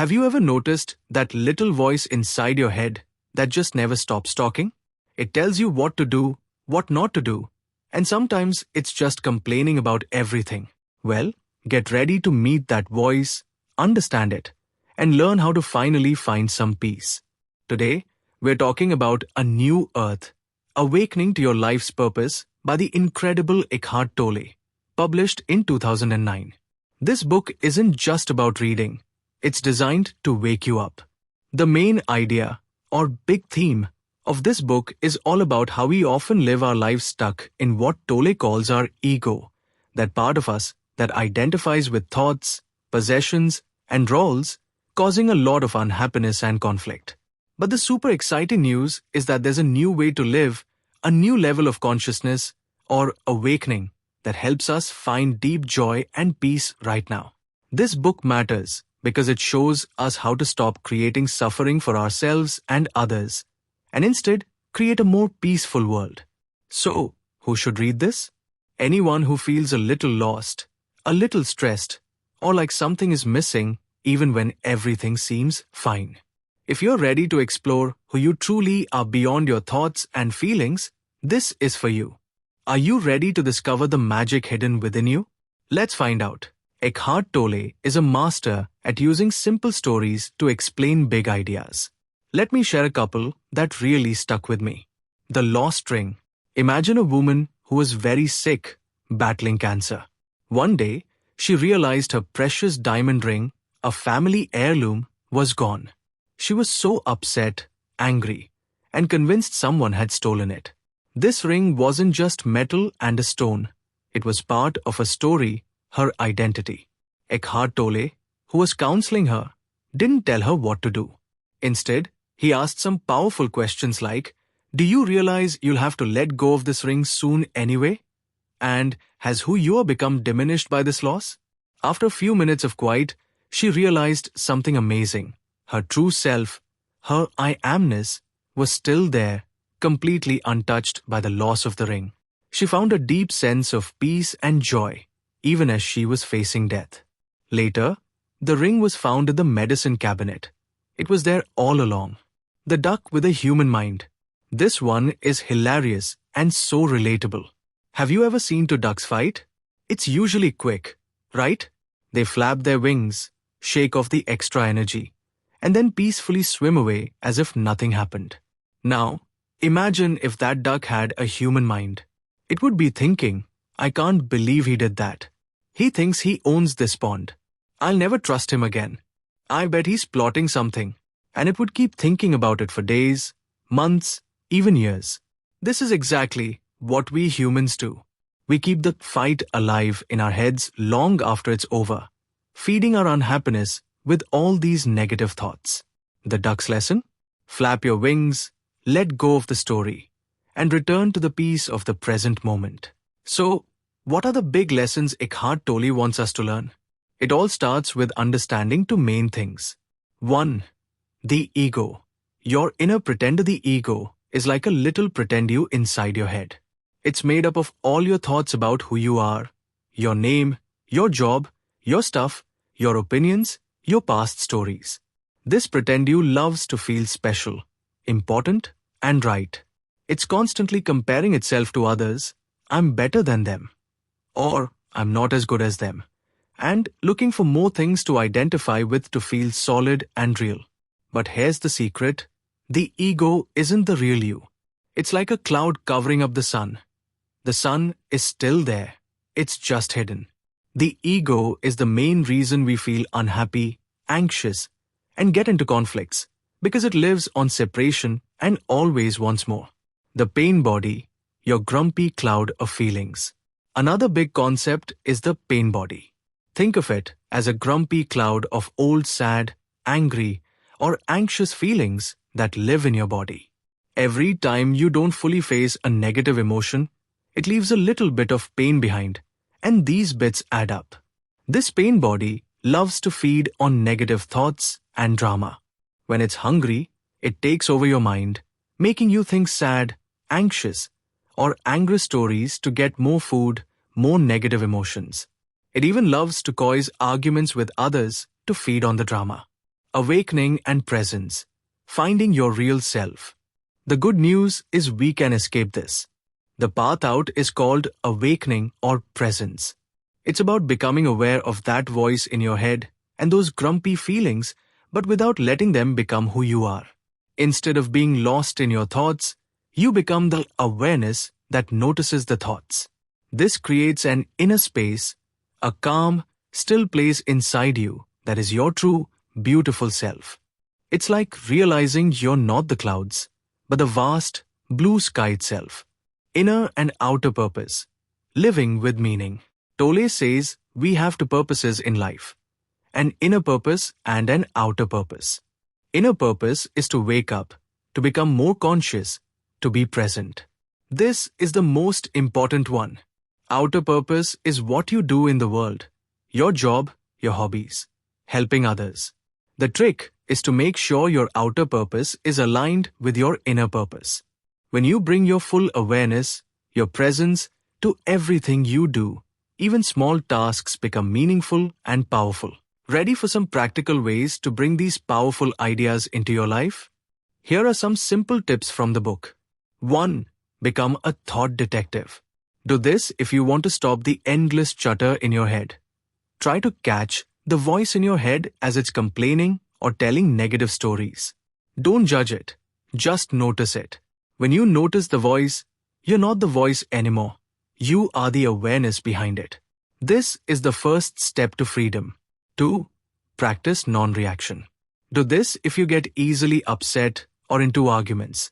Have you ever noticed that little voice inside your head that just never stops talking? It tells you what to do, what not to do, and sometimes it's just complaining about everything. Well, get ready to meet that voice, understand it, and learn how to finally find some peace. Today, we're talking about A New Earth, Awakening to Your Life's Purpose by the incredible Eckhart Tolle, published in 2009. This book isn't just about reading. It's designed to wake you up. The main idea, or big theme, of this book is all about how we often live our lives stuck in what Tolle calls our ego, that part of us that identifies with thoughts, possessions, and roles, causing a lot of unhappiness and conflict. But the super exciting news is that there's a new way to live, a new level of consciousness, or awakening, that helps us find deep joy and peace right now. This book matters because it shows us how to stop creating suffering for ourselves and others, and instead create a more peaceful world. So, who should read this? Anyone who feels a little lost, a little stressed, or like something is missing even when everything seems fine. If you're ready to explore who you truly are beyond your thoughts and feelings, this is for you. Are you ready to discover the magic hidden within you? Let's find out. Eckhart Tolle is a master at using simple stories to explain big ideas. Let me share a couple that really stuck with me. The lost ring. Imagine a woman who was very sick, battling cancer. One day, she realized her precious diamond ring, a family heirloom, was gone. She was so upset, angry, and convinced someone had stolen it. This ring wasn't just metal and a stone. It was part of a story, her identity. Eckhart Tolle, who was counseling her, didn't tell her what to do. Instead, he asked some powerful questions like, do you realize you'll have to let go of this ring soon anyway? And has who you are become diminished by this loss? After a few minutes of quiet, she realized something amazing. Her true self, her I amness, was still there, completely untouched by the loss of the ring. She found a deep sense of peace and joy, even as she was facing death. Later, the ring was found in the medicine cabinet. It was there all along. The duck with a human mind. This one is hilarious and so relatable. Have you ever seen two ducks fight? It's usually quick, right? They flap their wings, shake off the extra energy, and then peacefully swim away as if nothing happened. Now, imagine if that duck had a human mind. It would be thinking, I can't believe he did that. He thinks he owns this pond. I'll never trust him again. I bet he's plotting something. And it would keep thinking about it for days, months, even years. This is exactly what we humans do. We keep the fight alive in our heads long after it's over, feeding our unhappiness with all these negative thoughts. The duck's lesson? Flap your wings, let go of the story, and return to the peace of the present moment. So, what are the big lessons Eckhart Tolle wants us to learn? It all starts with understanding two main things. 1. The ego. Your inner pretender, the ego, is like a little pretend you inside your head. It's made up of all your thoughts about who you are, your name, your job, your stuff, your opinions, your past stories. This pretend you loves to feel special, important, and right. It's constantly comparing itself to others. I'm better than them. Or I'm not as good as them. And looking for more things to identify with to feel solid and real. But here's the secret. The ego isn't the real you. It's like a cloud covering up the sun. The sun is still there. It's just hidden. The ego is the main reason we feel unhappy, anxious, and get into conflicts, because it lives on separation and always wants more. The pain body, your grumpy cloud of feelings. Another big concept is the pain body. Think of it as a grumpy cloud of old sad, angry, or anxious feelings that live in your body. Every time you don't fully face a negative emotion, it leaves a little bit of pain behind, and these bits add up. This pain body loves to feed on negative thoughts and drama. When it's hungry, it takes over your mind, making you think sad, anxious, or angry stories to get more food, more negative emotions. It even loves to cause arguments with others to feed on the drama. awakening and presence, finding your real self. The good news is we can escape this. The path out is called awakening or presence. It's about becoming aware of that voice in your head and those grumpy feelings, but without letting them become who you are. Instead of being lost in your thoughts, you become the awareness that notices the thoughts. This creates an inner space, a calm, still place inside you that is your true, beautiful self. It's like realizing you're not the clouds, but the vast, blue sky itself. Inner and outer purpose. Living with meaning. Tolle says we have two purposes in life. An inner purpose and an outer purpose. Inner purpose is to wake up, to become more conscious, to be present. This is the most important one. Outer purpose is what you do in the world. Your job, your hobbies, helping others. The trick is to make sure your outer purpose is aligned with your inner purpose. When you bring your full awareness, your presence, to everything you do, even small tasks become meaningful and powerful. Ready for some practical ways to bring these powerful ideas into your life? Here are some simple tips from the book. 1. Become a thought detective. Do this if you want to stop the endless chatter in your head. Try to catch the voice in your head as it's complaining or telling negative stories. Don't judge it, just notice it. When you notice the voice, you're not the voice anymore. You are the awareness behind it. This is the first step to freedom. 2. Practice non-reaction. Do this if you get easily upset or into arguments.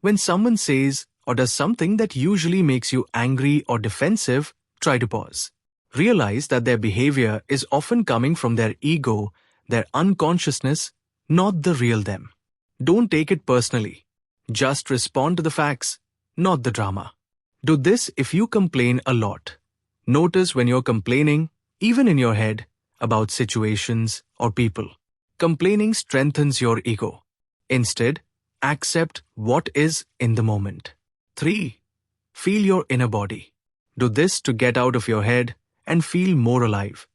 When someone says or does something that usually makes you angry or defensive, try to pause. Realize that their behavior is often coming from their ego, their unconsciousness, not the real them. Don't take it personally. Just respond to the facts, not the drama. Do this if you complain a lot. Notice when you're complaining, even in your head, about situations or people. Complaining strengthens your ego. Instead, accept what is in the moment. 3. Feel your inner body. Do this to get out of your head and feel more alive.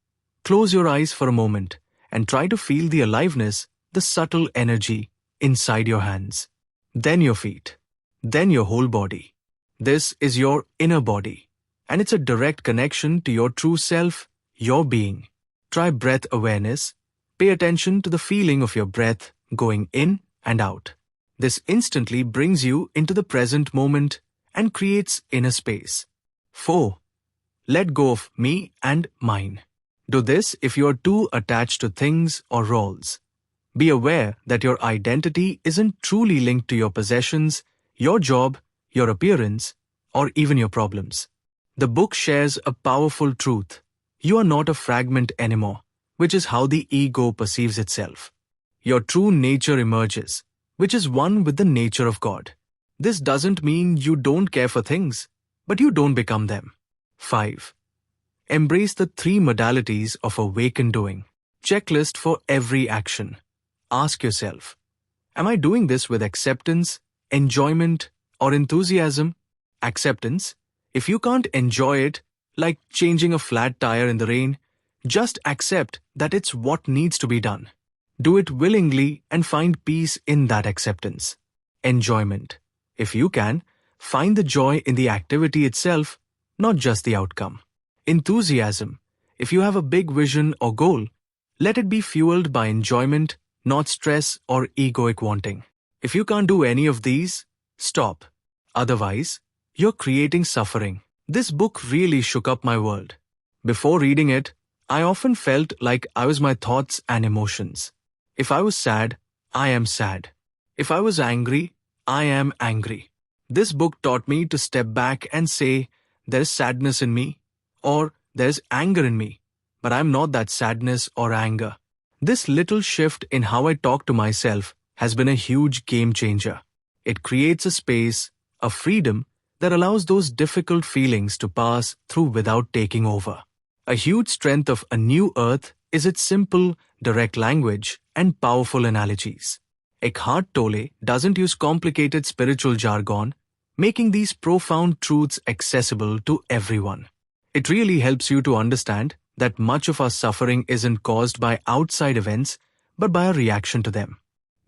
Close your eyes for a moment and try to feel the aliveness, the subtle energy inside your hands. Then your feet. Then your whole body. This is your inner body, and it's a direct connection to your true self, your being. Try breath awareness. Pay attention to the feeling of your breath going in and out. This instantly brings you into the present moment and creates inner space. 4. Let go of me and mine. Do this if you are too attached to things or roles. Be aware that your identity isn't truly linked to your possessions, your job, your appearance, or even your problems. The book shares a powerful truth. You are not a fragment anymore, which is how the ego perceives itself. Your true nature emerges, which is one with the nature of God. This doesn't mean you don't care for things, but you don't become them. 5. Embrace the 3 modalities of awaken doing. Checklist for every action. Ask yourself, am I doing this with acceptance, enjoyment, or enthusiasm? Acceptance. If you can't enjoy it, like changing a flat tire in the rain, just accept that it's what needs to be done. Do it willingly and find peace in that acceptance. Enjoyment. If you can, find the joy in the activity itself, not just the outcome. Enthusiasm. If you have a big vision or goal, let it be fueled by enjoyment, not stress or egoic wanting. If you can't do any of these, stop. Otherwise, you're creating suffering. This book really shook up my world. Before reading it, I often felt like I was my thoughts and emotions. If I was sad, I am sad. If I was angry, I am angry. This book taught me to step back and say, there's sadness in me, or there's anger in me, but I'm not that sadness or anger. This little shift in how I talk to myself has been a huge game changer. It creates a space, a freedom that allows those difficult feelings to pass through without taking over. A huge strength of A New Earth is its simple, direct language and powerful analogies. Eckhart Tolle doesn't use complicated spiritual jargon, making these profound truths accessible to everyone. It really helps you to understand that much of our suffering isn't caused by outside events, but by our reaction to them.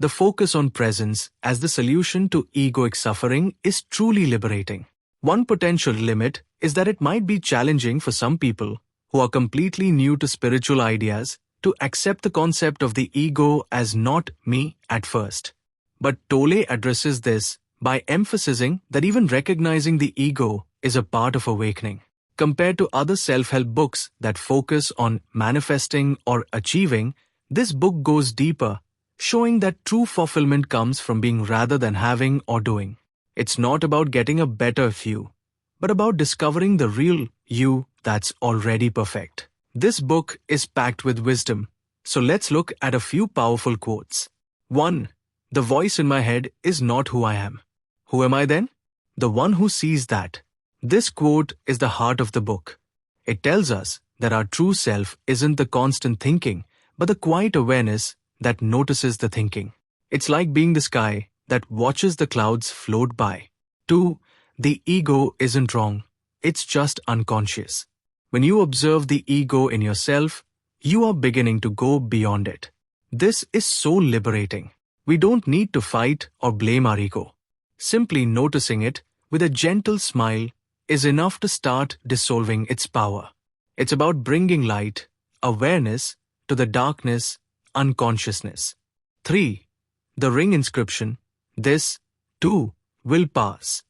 The focus on presence as the solution to egoic suffering is truly liberating. One potential limit is that it might be challenging for some people who are completely new to spiritual ideas to accept the concept of the ego as not me at first. But Tolle addresses this by emphasizing that even recognizing the ego is a part of awakening. Compared to other self-help books that focus on manifesting or achieving, this book goes deeper, showing that true fulfillment comes from being rather than having or doing. It's not about getting a better you, but about discovering the real you that's already perfect. This book is packed with wisdom, so let's look at a few powerful quotes. 1. The voice in my head is not who I am. Who am I then? The one who sees that. This quote is the heart of the book. It tells us that our true self isn't the constant thinking, but the quiet awareness that notices the thinking. It's like being the sky that watches the clouds float by. 2. The ego isn't wrong. It's just unconscious. When you observe the ego in yourself, you are beginning to go beyond it. This is so liberating. We don't need to fight or blame our ego. Simply noticing it with a gentle smile is enough to start dissolving its power. It's about bringing light, awareness, to the darkness, unconsciousness. 3. The ring inscription, this, too, will pass.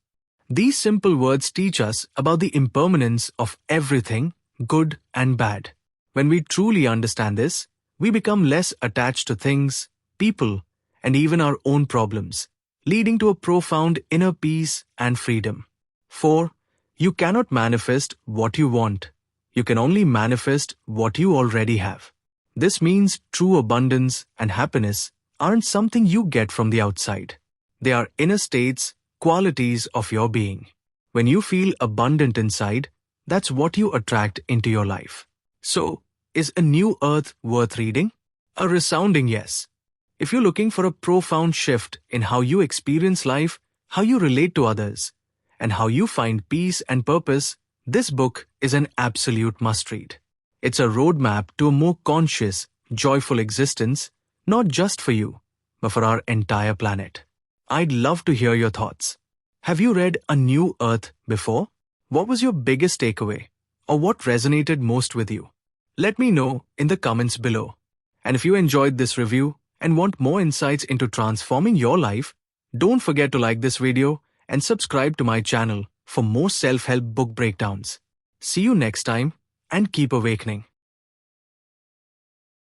These simple words teach us about the impermanence of everything, good and bad. When we truly understand this, we become less attached to things, people, and even our own problems, leading to a profound inner peace and freedom. 4. You cannot manifest what you want. You can only manifest what you already have. This means true abundance and happiness aren't something you get from the outside. They are inner states, qualities of your being. When you feel abundant inside, that's what you attract into your life. So, is A New Earth worth reading? A resounding yes. If you're looking for a profound shift in how you experience life, how you relate to others, and how you find peace and purpose, this book is an absolute must-read. It's a roadmap to a more conscious, joyful existence, not just for you, but for our entire planet. I'd love to hear your thoughts. Have you read A New Earth before? What was your biggest takeaway? Or what resonated most with you? Let me know in the comments below. And if you enjoyed this review and want more insights into transforming your life, don't forget to like this video and subscribe to my channel for more self-help book breakdowns. See you next time and keep awakening.